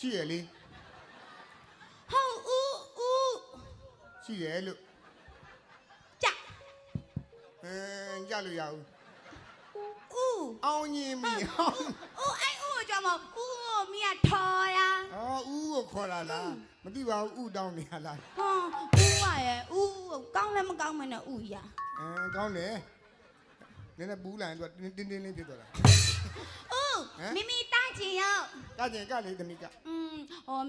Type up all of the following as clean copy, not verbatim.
ရှိရလေဟုတ်ဦးရှိရလို့ကြကြလို့ရအောင်ဦးအောင်ရင်မီအောင်ဦးအဲ့ဦးကြောင့်မဦးကိုမီးထော်တာဦးကိုခေါ်လာလားမသိပါဘူးတောင်းနေရလားဦးပါရဲ့ဦးကောင်းလည်းမကောင်းမနဲ့ဦးရကောင်းတယ်နည်းနည်းပူးလာရင်သူတင်းတင်းလေးဖြစ်သွားတာမိမိတားချင်ရောကလေသမီးက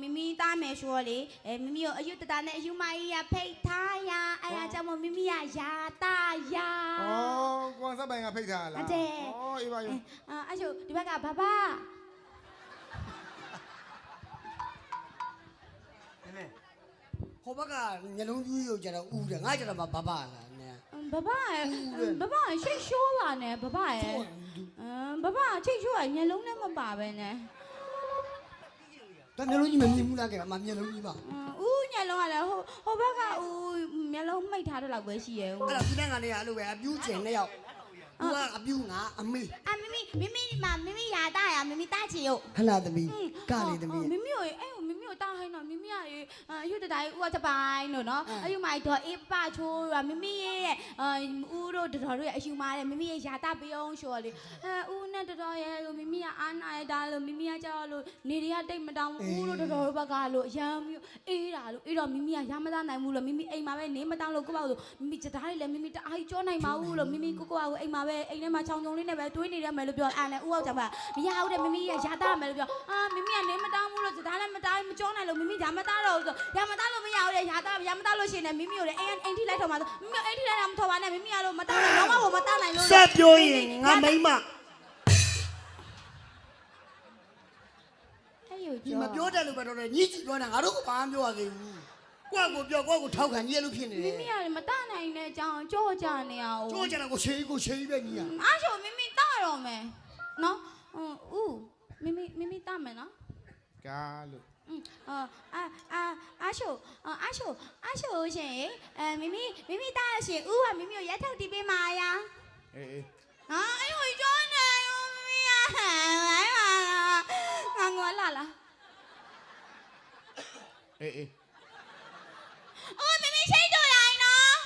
မိမိတားမယ်ဆိုလေမိမိကိုအယုတတာနဲ့အယူမကြီးရဖိတ်ထားရအဲ့ဒါကြောင့်မိမိကယာတာယာကွန်ဆက်ပိုင်ကဖိတ်ထားလားအေးပါရောအဲ့ဆိုဒီဘက်ကဘဘဟိုဘက်ကညလုံးကြီးကိုကျတော့ဦးတယ်ငါကျတော့ဘဘလားဘဘရှိတ်ရှိုးပါနဲ့ဘဘရဲ့ဘဘချိတ်ရှိုးကညလုံးနဲ့မပါပဲနဲ့ဒါမျက်လုံးကြီးမမြင်ဘူးလားကဲအမမျက်လုံးကြီးပါဦးညလုံးကလည်းဟိုဘက်ကဦးမျက်လုံးမှိတ်ထားတဲ့လောက်ပဲရှိရဲ့အဲ့ဒါဒီနေ့ကနေအဲ့လိုပဲအပြူးကျင်2ယောက်သူကအပြူးငါအမေမိမိယာတာရမိမိတာချင်ရုပ်ဟလာသမီးကလေသမီးမိမိကိုမိမိကိုတာဟိုင်းတော့မိမိရေအယူတတိုင်းဦးကတပိုင်းလို့နော်အယူမိုက်တော့အေးပါချိုးရမိမိရဲ့ဦးတို့တော်တို့ရဲ့အယူမားတဲ့မိမိရဲ့ယာတာပြုံးရှို့လေဦးနဲ့တော်ရဲ့လို့မိမိကအားနာရတာလို့မိမိကကြောက်လို့နေတွေကတိတ်မတောင်းဦးတို့တော်ဘက်ကလို့ရမ်းမျိုးအေးတာလို့အေးတော့မိမိကရမသားနိုင်ဘူးလို့မိမိအိမ်မှာပဲနေမတောင်းလို့ကိုပေါ့လို့မိမိစတားလေးလည်းမိမိတအားကြီးကြောနိုင်ပါဘူးလို့မိမိကိုကိုအိမ်မှာပဲအိမ်ထဲမှာချောင်းချောင်းလေးနဲ့ပဲတွေးနေရမယ်လို့ပြောအဲ့နဲ့ဦးအောင်ကြောင့်မရဟုတ်တယ်မိမိရဲ့ယာတာမယ်လို့ပြောမိမိကနေမတောင်းဘူးလို့စတားလည်းမတောင်းမကြောနိုင်လို့မိမိဒါမသားတော့ဆိုရမသားလို့မရဘူးလေယာတာရမသားလို့ရှိနေမိမိကိုလည်းအိမ်ထိလိုက်ထော်မှာမိမိအိမ်ထိလိုက်တာမထော်ပါနဲ့မိမိကတော့မသားနိုင်တော့မသားနိုင်လို့ဆက်ပြောရင်ငါမိမအဲ့မပြောတယ်လို့ပဲတော့ညှိကြည့်ပြောတာငါတို့ကဘာမှပြောရသေးဘူးကိုယ့်ကိုပြောကိုယ့်ကိုထောက်ခံညှိလို့ဖြစ်နေတယ်မိမိကမသားနိုင်တဲ့အကြောင်းကြောကြနေရအောင်ကြောကြတာကိုရှိပဲညီအားချိုမိမိသားတော့မယ်နော်ဦးမိမိသားမယ်နော်ကားလို့အားချိုရှင်မိမိသားရရှင်ဦးကမိမိကိုရက်ထုတ်တီးပေးမှာရာအေးအဲ့ဟိုကြောနေမိမိကငါလာအေးမိမိချိတ်တော်လိုက်နော်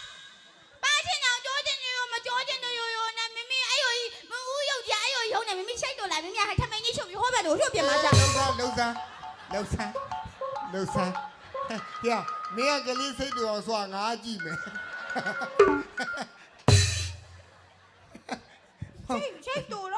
ပါချင်အောင်ကြောချင်ရောမကြောချင်တော့ရောနဲ့မိမိအဲ့ဟိုမဦးရုပ်ကြအဲ့ဟိုရုံနဲ့မိမိချိတ်တော်လိုက်မိမိကထမင်းကြီးချုပ်ပြီးဟောဘက်တို့ရွတ်ပြမှာကြလှုပ်ဆန်းရမင်းကလေးစိတ်တော်ဆိုငါကြည့်မယ်ချိတ်တော်